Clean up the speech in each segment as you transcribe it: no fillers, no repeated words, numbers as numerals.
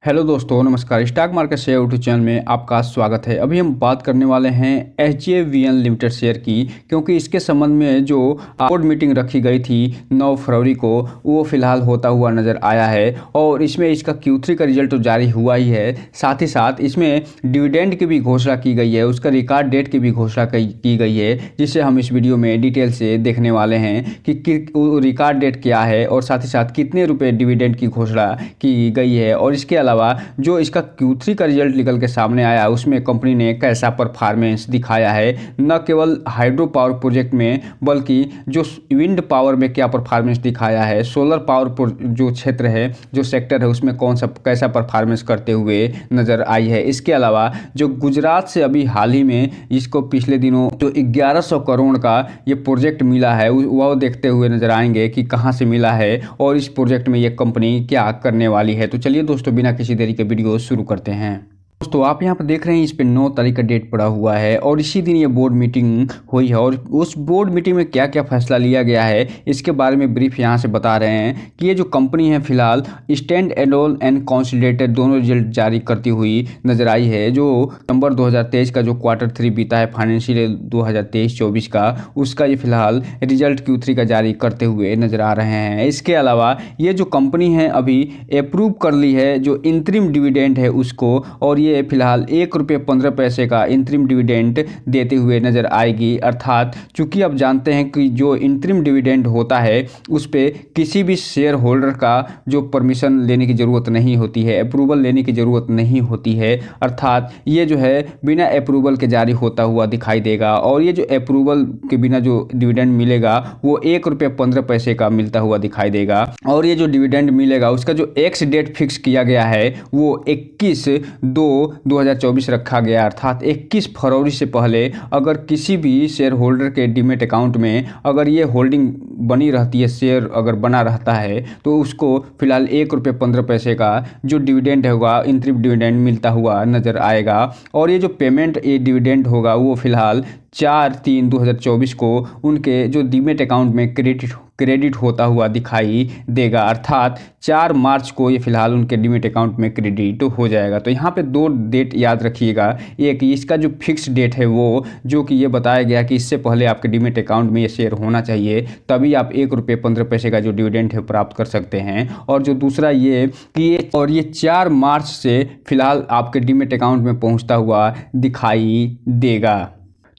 Hello दोस्तों, नमस्कार। Stock market share YouTube channel में आपका स्वागत है। अभी हम बात करने वाले हैं एचजेवीएन लिमिटेड शेयर की, क्योंकि इसके संबंध में जो बोर्ड मीटिंग रखी गई थी 9 फरवरी को, वो फिलहाल होता हुआ नज़र आया है। और इसमें इसका Q3 का रिजल्ट तो जारी हुआ ही है, साथ ही साथ इसमें डिविडेंड की भी घोषणा की गई है, उसका रिकॉर्ड डेट की भी घोषणा की गई है, जिसे हम इस वीडियो में डिटेल से देखने वाले हैं कि रिकॉर्ड डेट क्या है और साथ ही साथ कितने रुपये डिविडेंड की घोषणा की गई है। और इसके अलावा जो इसका Q3 का रिजल्ट निकल के सामने आया, उसमें कंपनी ने कैसा परफॉर्मेंस दिखाया है, न केवल हाइड्रो पावर प्रोजेक्ट में बल्कि जो विंड पावर में क्या परफॉर्मेंस दिखाया है, सोलर पावर जो क्षेत्र है, जो सेक्टर है, उसमें कैसा परफॉर्मेंस करते हुए नज़र आई है। इसके अलावा जो गुजरात से अभी हाल ही में इसको पिछले दिनों जो 1100 करोड़ का ये प्रोजेक्ट मिला है, वह देखते हुए नजर आएंगे कि कहाँ से मिला है और इस प्रोजेक्ट में ये कंपनी क्या करने वाली है। तो चलिए दोस्तों, बिना किसी देरी के वीडियो शुरू करते हैं। दोस्तों, आप यहाँ पर देख रहे हैं इस पे 9 तारीख का डेट पड़ा हुआ है और इसी दिन ये बोर्ड मीटिंग हुई है। और उस बोर्ड मीटिंग में क्या क्या फैसला लिया गया है, इसके बारे में ब्रीफ यहाँ से बता रहे हैं कि ये जो कंपनी है फिलहाल स्टैंड एलोन एंड कंसोलिडेटेड दोनों रिजल्ट जारी करती हुई नजर आई है। जो नवंबर 2023 का जो Q3 बीता है फाइनेंशियल 2023-24 का, उसका ये फिलहाल रिजल्ट Q3 का जारी करते हुए नजर आ रहे हैं। इसके अलावा ये जो कंपनी है अभी अप्रूव कर ली है जो इंतरिम डिविडेंड है उसको, और ये फिलहाल ₹1.15 का इंतरिम डिविडेंड देते हुए नजर आएगी। अर्थात चूंकि आप जानते हैं कि जो इंतरिम डिविडेंड होता है उस पे किसी भी शेयर होल्डर का जो परमिशन लेने की ज़रूरत नहीं होती है, अप्रूवल लेने की ज़रूरत नहीं होती है। अर्थात ये जो है बिना अप्रूवल के जारी होता हुआ दिखाई देगा। और ये जो अप्रूवल के बिना जो डिविडेंड मिलेगा वो ₹1.15 का मिलता हुआ दिखाई देगा। और ये जो डिविडेंड मिलेगा उसका जो एक्स डेट फिक्स किया गया है वो 21/2/2024 रखा गया। अर्थात 21 फरवरी से पहले अगर किसी भी शेयर होल्डर के डीमेट अकाउंट में अगर ये होल्डिंग बनी रहती है, शेयर अगर बना रहता है, तो उसको फिलहाल ₹1.15 का जो डिविडेंड होगा, इंतरिम डिविडेंड मिलता हुआ नजर आएगा। और ये जो पेमेंट ये डिविडेंड होगा वो फिलहाल 4/3/2024 को उनके जो डीमेट अकाउंट में क्रेडिट होता हुआ दिखाई देगा। अर्थात 4 मार्च को ये फिलहाल उनके डीमेट अकाउंट में क्रेडिट हो जाएगा। तो यहाँ पे 2 डेट याद रखिएगा। एक इसका जो फिक्स डेट है वो, जो कि ये बताया गया कि इससे पहले आपके डीमेट अकाउंट में ये शेयर होना चाहिए, तभी आप ₹1.15 का जो डिविडेंड है प्राप्त कर सकते हैं। और जो दूसरा ये कि ये 4 मार्च से फिलहाल आपके डीमेट अकाउंट में पहुँचता हुआ दिखाई देगा।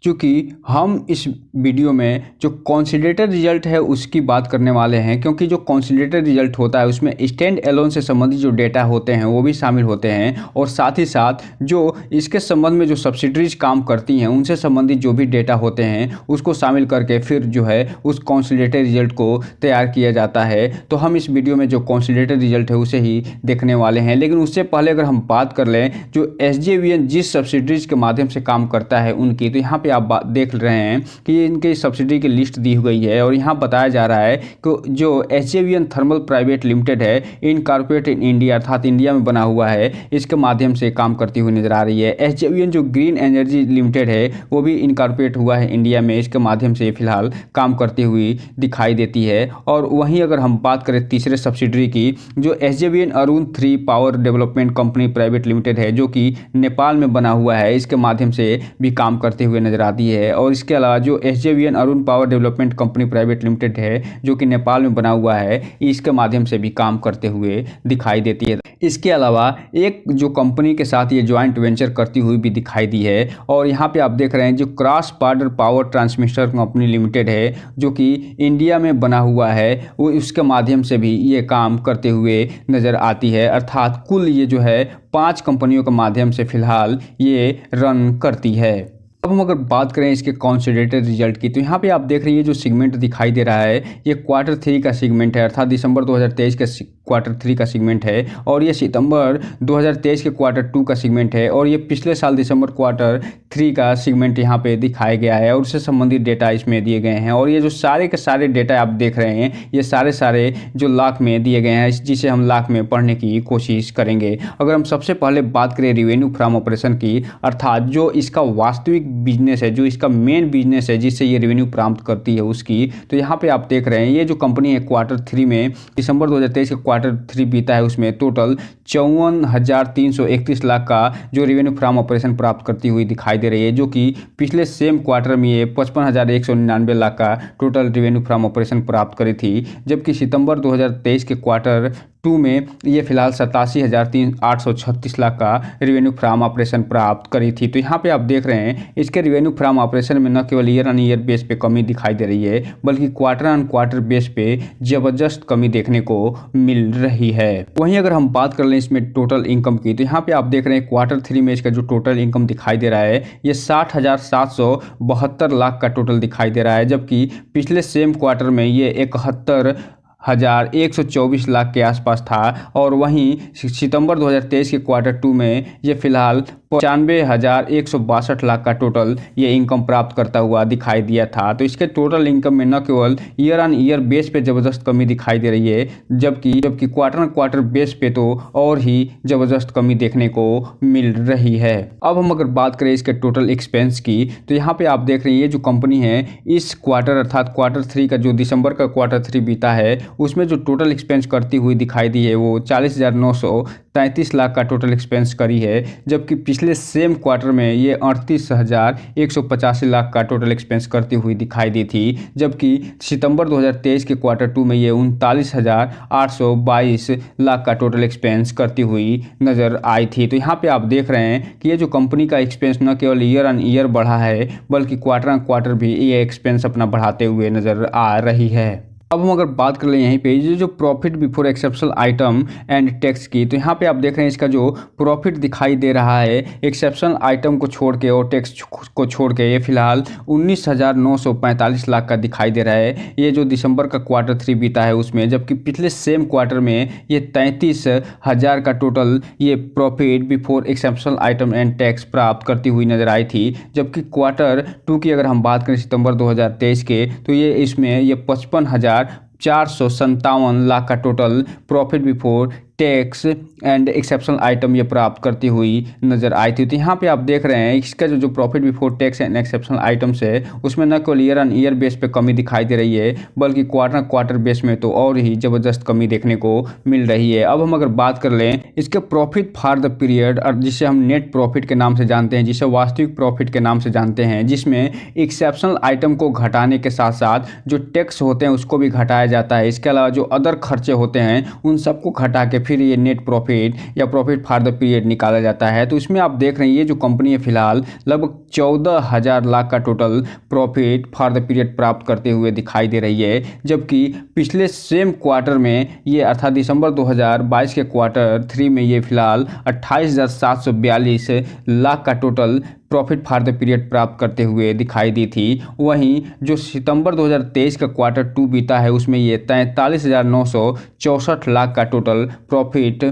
चूँकि हम इस वीडियो में जो कंसोलिडेटेड रिजल्ट है उसकी बात करने वाले हैं, क्योंकि जो कंसोलिडेटेड रिजल्ट होता है उसमें स्टैंड एलोन से संबंधित जो डेटा होते हैं वो भी शामिल होते हैं, और साथ ही साथ जो इसके संबंध में जो सब्सिडरीज काम करती हैं उनसे संबंधित जो भी डेटा होते हैं उसको शामिल करके फिर जो है उस कंसोलिडेटेड रिजल्ट को तैयार किया जाता है। तो हम इस वीडियो में जो कंसोलिडेटेड रिजल्ट है उसे ही देखने वाले हैं। लेकिन उससे पहले अगर हम बात कर लें जो एचजेवीएन जिस सब्सिडरीज के माध्यम से काम करता है उनकी, तो यहाँ पे आप देख रहे हैं कि इनके सब्सिडी की लिस्ट दी गई है। और यहाँ बताया जा रहा है कि जो एचजेवीएन थर्मल प्राइवेट लिमिटेड है, इनकॉर्पोरेट इन इंडिया, अर्थात इंडिया में बना हुआ है, इसके माध्यम से काम करती हुई नजर आ रही है। एचजेवीएन जो ग्रीन एनर्जी लिमिटेड है वो भी इनकॉर्पोरेट हुआ है इंडिया में, इसके माध्यम से फिलहाल काम करती हुई दिखाई देती है। और वहीं अगर हम बात करें तीसरे सब्सिडरी की, जो HJVN Arun 3 power development company private limited है, जो कि नेपाल में बना हुआ है, इसके माध्यम से भी काम करते हुए नजर आती है। और इसके अलावा जो HJVN Arun power development company private limited है, जो कि नेपाल में बना हुआ है, इसके माध्यम से भी काम करते हुए दिखाई देती है। इसके अलावा एक जो कंपनी के साथ ये जॉइंट वेंचर करती हुई भी दिखाई दी है। और यहाँ पे आप देख रहे हैं जो cross border power transmission company limited है, जो कि इंडिया में बना हुआ है, वो उसके माध्यम से भी ये काम करते हुए नज़र आती है। अर्थात कुल ये जो है 5 कंपनियों के माध्यम से फिलहाल ये रन करती है। अब हम अगर बात करें इसके कंसोलिडेटेड रिजल्ट की, तो यहाँ पे आप देख रही है जो सेगमेंट दिखाई दे रहा है ये Q3 का सेगमेंट है, अर्थात दिसंबर 2023 के Q3 का सेगमेंट है। और ये सितंबर 2023 के Q2 का सेगमेंट है। और ये पिछले साल दिसंबर Q3 का सेगमेंट यहाँ पे दिखाया गया है और उससे संबंधित डेटा इसमें दिए गए हैं। और ये जो सारे के सारे डेटा आप देख रहे हैं ये सारे जो लाख में दिए गए हैं, जिसे हम लाख में पढ़ने की कोशिश करेंगे। अगर हम सबसे पहले बात करें रेवेन्यू फ्रॉम ऑपरेशन की, अर्थात जो इसका वास्तविक बिजनेस है, जो इसका मेन बिजनेस है जिससे ये रेवेन्यू प्राप्त करती है उसकी, तो यहाँ पे आप देख रहे हैं ये जो कंपनी है Q3 में, दिसंबर 2023 के क्वार्टर 3 बीता है उसमें टोटल 54,331 लाख का जो रेवेन्यू फ्रॉम ऑपरेशन प्राप्त करती हुई दिखाई दे रही है, जो कि पिछले सेम क्वार्टर में ये 55,199 लाख का टोटल रेवेन्यू फ्रॉम ऑपरेशन प्राप्त करी थी। जबकि सितंबर 2023 के क्वार्टर 2 में ये फिलहाल 87,836 लाख का रेवेन्यू फ्रॉम ऑपरेशन प्राप्त करी थी। तो यहाँ पे आप देख रहे हैं इसके रेवेन्यू फ्रॉम ऑपरेशन में न केवल ईयर ऑन ईयर बेस पे कमी दिखाई दे रही है, बल्कि क्वार्टर ऑन क्वार्टर बेस पे जबरदस्त कमी देखने को मिल रही है। वहीं अगर हम बात कर लें इसमें टोटल इनकम की, तो यहाँ पे आप देख रहे हैं क्वार्टर 3 में इसका जो टोटल इनकम दिखाई दे रहा है ये 60,772 लाख का टोटल दिखाई दे रहा है, जबकि पिछले सेम क्वार्टर में ये 71,124 लाख के आसपास था। और वहीं सितंबर 2023 के क्वार्टर 2 में ये फिलहाल 95,162 लाख का टोटल ये इनकम प्राप्त करता हुआ दिखाई दिया था। तो इसके टोटल इनकम में न केवल ईयर ऑन ईयर बेस पे ज़बरदस्त कमी दिखाई दे रही है, जबकि क्वार्टर ऑन क्वार्टर बेस पे तो और ही ज़बरदस्त कमी देखने को मिल रही है। अब हम अगर बात करें इसके टोटल एक्सपेंस की, तो यहाँ पे आप देख रहे हैं ये जो कंपनी है इस क्वार्टर अर्थात क्वार्टर 3 का जो दिसंबर का क्वार्टर 3 बीता है उसमें जो टोटल एक्सपेंस करती हुई दिखाई दी है वो 40,933 लाख का टोटल एक्सपेंस करी है, जबकि पिछले सेम क्वार्टर में ये 38,185 लाख का टोटल एक्सपेंस करती हुई दिखाई दी थी। जबकि सितंबर 2023 के क्वार्टर 2 में ये 39,822 लाख का टोटल एक्सपेंस करती हुई नज़र आई थी। तो यहाँ पे आप देख रहे हैं कि ये जो कंपनी का एक्सपेंस न केवल ईयर ऑन ईयर बढ़ा है, बल्कि क्वार्टर ऑन क्वार्टर भी ये एक्सपेंस अपना बढ़ाते हुए नज़र आ रही है। अब हम अगर बात कर लें यहीं पे ये जो profit before exceptional item and tax की, तो यहाँ पे आप देख रहे हैं इसका जो प्रॉफिट दिखाई दे रहा है एक्सेप्शनल आइटम को छोड़ के और टैक्स को छोड़ के ये फिलहाल 19,945 लाख का दिखाई दे रहा है, ये जो दिसंबर का क्वार्टर 3 बीता है उसमें। जबकि पिछले सेम क्वार्टर में ये 33,000 का टोटल ये profit before exceptional item and tax प्राप्त करती हुई नजर आई थी। जबकि क्वार्टर 2 की अगर हम बात करें सितंबर 2023 के, तो ये इसमें ये 55,457 लाख का total profit before tax and exceptional item ये प्राप्त करती हुई नज़र आई थी। तो यहाँ पे आप देख रहे हैं इसका जो profit before tax and exceptional items है उसमें न केवल ईयर ऑन ईयर बेस पे कमी दिखाई दे रही है, बल्कि क्वार्टर क्वार्टर बेस में तो और ही ज़बरदस्त कमी देखने को मिल रही है। अब हम अगर बात कर लें इसके प्रॉफिट फॉर द पीरियड, और जिसे हम नेट प्रॉफिट के नाम से जानते हैं, जिसे वास्तविक प्रॉफिट के नाम से जानते हैं, जिसमें एक्सेप्शनल आइटम को घटाने के साथ साथ जो टैक्स होते हैं उसको भी घटाया जाता है। इसके अलावा जो अदर खर्चे होते हैं उन सबको घटा के फिर ये नेट प्रॉफिट या प्रॉफिट फॉर द पीरियड निकाला जाता है। तो इसमें आप देख रहे हैं ये जो कंपनी है फिलहाल लगभग 14,000 लाख का total profit for the period प्राप्त करते हुए दिखाई दे रही है। जबकि पिछले सेम क्वार्टर में ये अर्थात दिसंबर 2022 के क्वार्टर 3 में ये फिलहाल 28,742 लाख का total profit for the period प्राप्त करते हुए दिखाई दी थी। वहीं जो सितंबर 2023 का क्वार्टर 2 बीता है उसमें ये 43,964 लाख का टोटल प्रॉफिट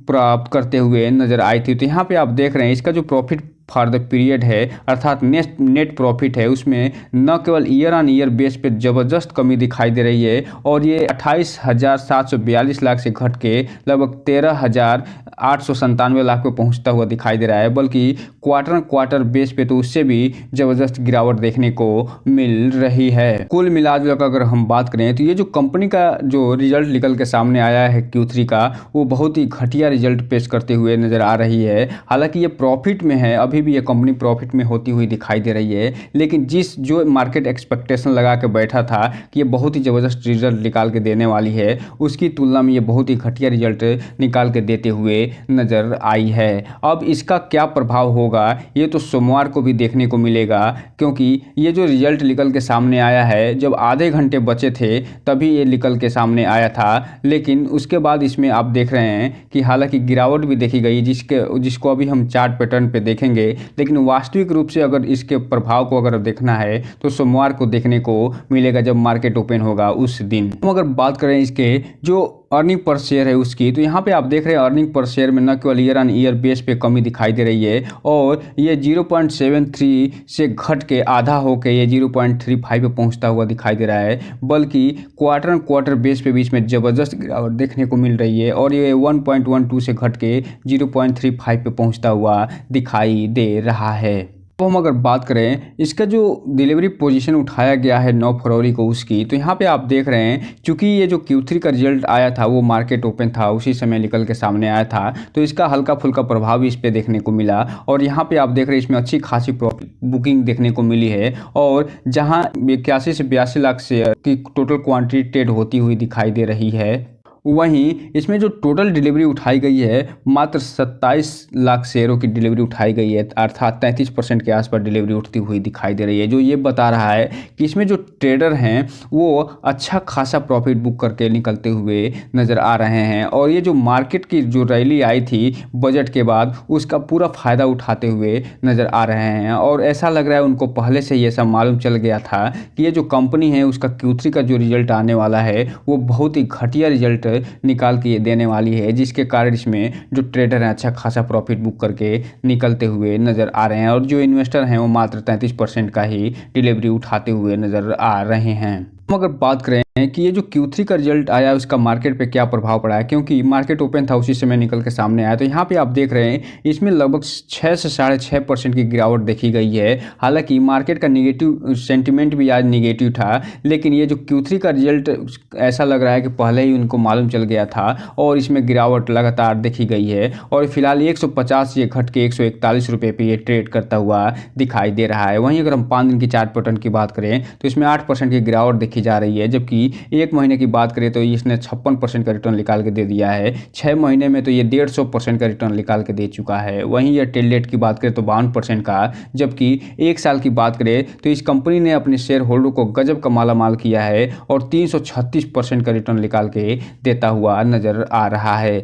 प्राप्त करते हुए नज़र आई थी। तो यहाँ पे आप देख रहे हैं इसका जो प्रॉफिट फॉर द पीरियड है अर्थात नेट प्रॉफिट है उसमें न केवल ईयर ऑन ईयर बेस पे ज़बरदस्त कमी दिखाई दे रही है, और ये 28,742 लाख से घट के लगभग 13,897 लाख पे पहुंचता हुआ दिखाई दे रहा है, बल्कि क्वार्टर बेस पे तो उससे भी ज़बरदस्त गिरावट देखने को मिल रही है। कुल मिलाजुलाकर अगर हम बात करें तो ये जो कंपनी का जो रिजल्ट निकल के सामने आया है Q3 का, वो बहुत ही घटिया रिजल्ट पेश करते हुए नज़र आ रही है। हालांकि ये प्रॉफिट में है, अभी भी ये कंपनी प्रॉफिट में होती हुई दिखाई दे रही है, लेकिन जो मार्केट एक्सपेक्टेशन लगा के बैठा था कि ये बहुत ही ज़बरदस्त रिजल्ट निकाल के देने वाली है, उसकी तुलना में ये बहुत ही घटिया रिजल्ट निकाल के देते हुए नज़र आई है। अब इसका क्या प्रभाव होगा ये तो सोमवार को भी देखने को मिलेगा, क्योंकि ये जो रिजल्ट निकल के सामने आया है जब आधे घंटे बचे थे तभी ये निकल के सामने आया था, लेकिन उसके बाद इसमें आप देख रहे हैं कि हालांकि गिरावट भी देखी गई जिसको अभी हम चार्ट पैटर्न पे देखेंगे, लेकिन वास्तविक रूप से अगर इसके प्रभाव को अगर देखना है तो सोमवार को देखने को मिलेगा जब मार्केट ओपन होगा उस दिन। हम अगर बात करें इसके जो अर्निंग पर शेयर है उसकी, तो यहाँ पे आप देख रहे हैं अर्निंग पर शेयर में न केवल ईयर ऑन ईयर बेस पे कमी दिखाई दे रही है, और ये 0.73 से घट के आधा होकर ये 0.35 पे पहुँचता हुआ दिखाई दे रहा है, बल्कि क्वार्टर क्वार्टर बेस पे बीच में ज़बरदस्त गिरावट देखने को मिल रही है, और ये 1.12 से घट के 0.35 पे पहुँचता हुआ दिखाई दे रहा है। तो हम अगर बात करें इसका जो डिलीवरी पोजीशन उठाया गया है 9 फरवरी को उसकी, तो यहाँ पे आप देख रहे हैं चूँकि ये जो Q3 का रिजल्ट आया था वो मार्केट ओपन था उसी समय निकल के सामने आया था, तो इसका हल्का फुल्का प्रभाव इस पे देखने को मिला। और यहाँ पे आप देख रहे हैं इसमें अच्छी खासी प्रॉफिट बुकिंग देखने को मिली है, और जहाँ 81 से 82 लाख शेयर की टोटल क्वान्टिटी ट्रेड होती हुई दिखाई दे रही है, वहीं इसमें जो टोटल डिलीवरी उठाई गई है मात्र 27 लाख शेयरों की डिलीवरी उठाई गई है, अर्थात 33% के आसपास डिलीवरी उठती हुई दिखाई दे रही है, जो ये बता रहा है कि इसमें जो ट्रेडर हैं वो अच्छा खासा प्रॉफिट बुक करके निकलते हुए नज़र आ रहे हैं। और ये जो मार्केट की जो रैली आई थी बजट के बाद उसका पूरा फ़ायदा उठाते हुए नज़र आ रहे हैं, और ऐसा लग रहा है उनको पहले से ही ऐसा मालूम चल गया था कि ये जो कंपनी है उसका Q3 का जो रिजल्ट आने वाला है वो बहुत ही घटिया रिजल्ट निकाल के देने वाली है, जिसके कारण इसमें जो ट्रेडर हैं अच्छा खासा प्रॉफिट बुक करके निकलते हुए नज़र आ रहे हैं, और जो इन्वेस्टर हैं वो मात्र 33% का ही डिलीवरी उठाते हुए नज़र आ रहे हैं। हम अगर बात करें कि ये जो Q3 का रिजल्ट आया उसका मार्केट पे क्या प्रभाव पड़ा है, क्योंकि मार्केट ओपन था उसी समय निकल के सामने आया, तो यहाँ पे आप देख रहे हैं इसमें लगभग 6 से 6.5% की गिरावट देखी गई है। हालांकि मार्केट का नेगेटिव सेंटिमेंट भी आज नेगेटिव था, लेकिन ये जो Q3 का रिजल्ट ऐसा लग रहा है कि पहले ही उनको मालूम चल गया था और इसमें गिरावट लगातार देखी गई है, और फिलहाल 150 से घट के 141 रुपये पर ये ट्रेड करता हुआ दिखाई दे रहा है। वहीं अगर हम 5 दिन की चार्ट पैटर्न की बात करें तो इसमें 8% की गिरावट देखी जा रही है, जबकि एक महीने की बात करें तो इसने 56% का रिटर्न निकाल के दे दिया है। 6 महीने में तो ये 150% का रिटर्न निकाल के दे चुका है। वहीं ये टेल डेट की बात करें तो 52% का, जबकि एक साल की बात करें तो इस कंपनी ने अपने शेयर होल्डर को गजब का मालामाल किया है और 336% का रिटर्न निकाल के देता हुआ नजर आ रहा है।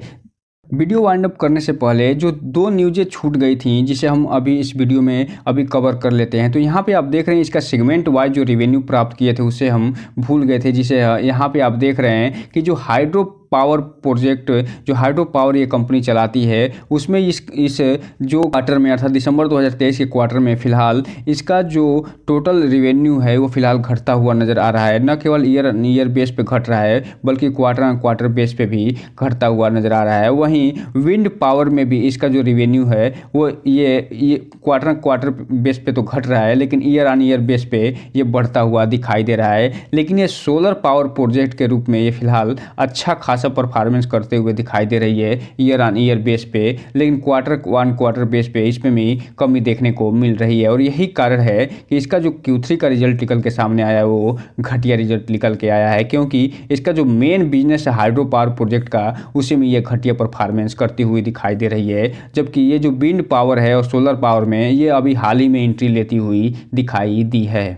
वीडियो वाइंड अप करने से पहले जो 2 न्यूज़ें छूट गई थी जिसे हम अभी इस वीडियो में अभी कवर कर लेते हैं। तो यहाँ पे आप देख रहे हैं इसका सेगमेंट वाइज जो रेवेन्यू प्राप्त किए थे उसे हम भूल गए थे, जिसे यहाँ पे आप देख रहे हैं कि जो हाइड्रो पावर प्रोजेक्ट, जो हाइड्रो पावर ये कंपनी चलाती है, उसमें इस जो क्वार्टर में अर्थात दिसंबर 2023 के क्वार्टर में फ़िलहाल इसका जो टोटल रिवेन्यू है वो फ़िलहाल घटता हुआ नज़र आ रहा है। न केवल ईयर बेस पे घट रहा है बल्कि क्वार्टर बेस पे भी घटता हुआ नज़र आ रहा है। वहीं विंड पावर में भी इसका जो रिवेन्यू है वो ये क्वार्टर बेस पे तो घट रहा है, लेकिन ईयर बेस पे ये बढ़ता हुआ दिखाई दे रहा है। लेकिन ये सोलर पावर प्रोजेक्ट के रूप में ये फ़िलहाल अच्छा खासा परफॉर्मेंस करते हुए दिखाई दे रही है ईयर बेस पे, लेकिन क्वार्टर बेस पे इसमें भी कमी देखने को मिल रही है। और यही कारण है कि इसका जो Q3 का रिजल्ट निकल के सामने आया है वो घटिया रिजल्ट निकल के आया है, क्योंकि इसका जो मेन बिजनेस है हाइड्रो पावर प्रोजेक्ट का उसी में ये घटिया परफॉर्मेंस करती हुई दिखाई दे रही है। जबकि ये जो विंड पावर है और सोलर पावर में ये अभी हाल ही में एंट्री लेती हुई दिखाई दी है।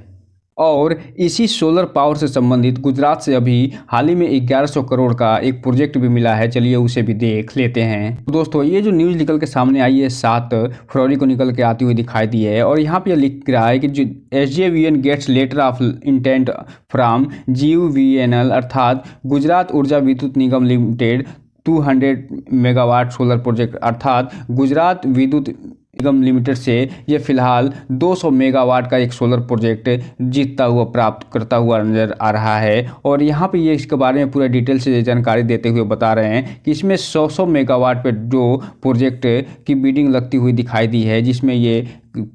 और इसी सोलर पावर से संबंधित गुजरात से अभी हाल ही में 1100 करोड़ का एक प्रोजेक्ट भी मिला है, चलिए उसे भी देख लेते हैं। तो दोस्तों ये जो न्यूज़ निकल के सामने आई है 7 फरवरी को निकल के आती हुई दिखाई दी है, और यहाँ पे लिख रहा है कि जो SJVN gets letter of intent from GUVNL अर्थात Gujarat Urja Vidyut Nigam limited 200 megawatt solar project अर्थात गुजरात विद्युत निगम लिमिटेड से ये फिलहाल 200 मेगावाट का एक सोलर प्रोजेक्ट जीतता हुआ प्राप्त करता हुआ नज़र आ रहा है। और यहाँ पे ये इसके बारे में पूरा डिटेल से जानकारी देते हुए बता रहे हैं कि इसमें 100 मेगावाट पे जो प्रोजेक्ट की बिडिंग लगती हुई दिखाई दी है, जिसमें ये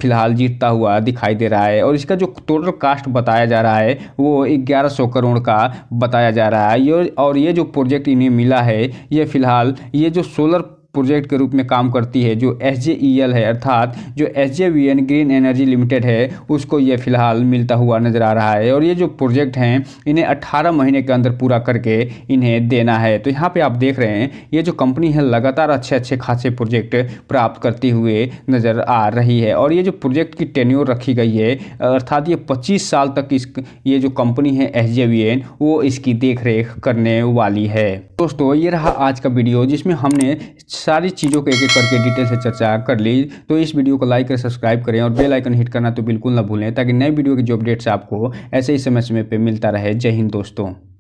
फिलहाल जीतता हुआ दिखाई दे रहा है। और इसका जो टोटल कास्ट बताया जा रहा है वो 1100 करोड़ का बताया जा रहा है। और ये जो प्रोजेक्ट इन्हें मिला है ये फिलहाल ये जो सोलर प्रोजेक्ट के रूप में काम करती है जो SJEL है अर्थात जो SJVN ग्रीन एनर्जी लिमिटेड है उसको ये फिलहाल मिलता हुआ नज़र आ रहा है। और ये जो प्रोजेक्ट हैं इन्हें 18 महीने के अंदर पूरा करके इन्हें देना है। तो यहाँ पे आप देख रहे हैं ये जो कंपनी है लगातार अच्छे खासे प्रोजेक्ट प्राप्त करती हुए नज़र आ रही है। और ये जो प्रोजेक्ट की टेन्योर रखी गई है अर्थात ये 25 साल तक ये जो कंपनी है SJVN वो इसकी देख रेख करने वाली है। दोस्तों ये रहा आज का वीडियो जिसमें हमने सारी चीज़ों को एक करके डिटेल से चर्चा कर ली। तो इस वीडियो को लाइक करें, सब्सक्राइब करें और बेल आइकन हिट करना तो बिल्कुल ना भूलें, ताकि नए वीडियो की जो अपडेट्स आपको ऐसे ही समय पे मिलता रहे। जय हिंद दोस्तों।